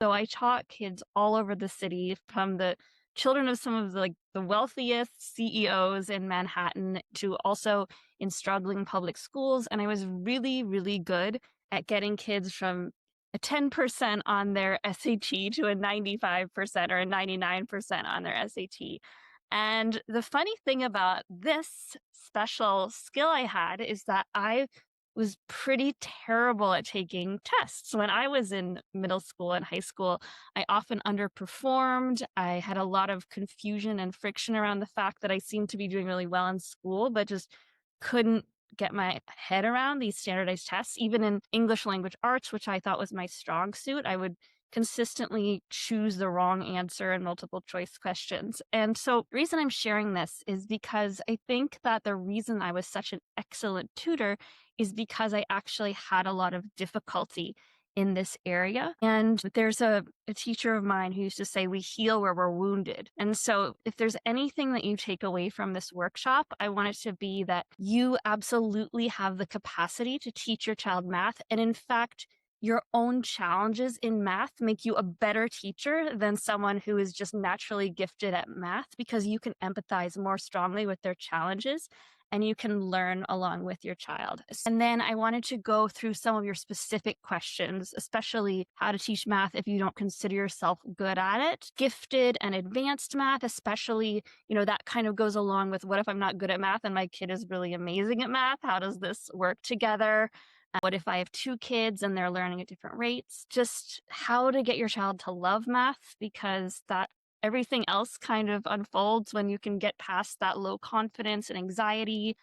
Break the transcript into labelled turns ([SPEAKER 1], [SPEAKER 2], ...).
[SPEAKER 1] So I taught kids all over the city, from the children of some of the wealthiest CEOs in Manhattan to also in struggling public schools. And I was really, really good at getting kids from a 10% on their SAT to a 95% or a 99% on their SAT. And the funny thing about this special skill I had is that I was pretty terrible at taking tests. When I was in middle school and high school, I often underperformed. I had a lot of confusion and friction around the fact that I seemed to be doing really well in school, but just couldn't get my head around these standardized tests. Even in English language arts, which I thought was my strong suit, I would consistently choose the wrong answer in multiple choice questions. And so the reason I'm sharing this is because I think that the reason I was such an excellent tutor is because I actually had a lot of difficulty in this area. And there's a teacher of mine who used to say, we heal where we're wounded. And so if there's anything that you take away from this workshop, I want it to be that you absolutely have the capacity to teach your child math. And in fact, your own challenges in math make you a better teacher than someone who is just naturally gifted at math, because you can empathize more strongly with their challenges and you can learn along with your child. And then I wanted to go through some of your specific questions, especially how to teach math if you don't consider yourself good at it. Gifted and advanced math, especially, that kind of goes along with, what if I'm not good at math and my kid is really amazing at math? How does this work together? What if I have two kids and they're learning at different rates? Just how to get your child to love math, because that everything else kind of unfolds when you can get past that low confidence and anxiety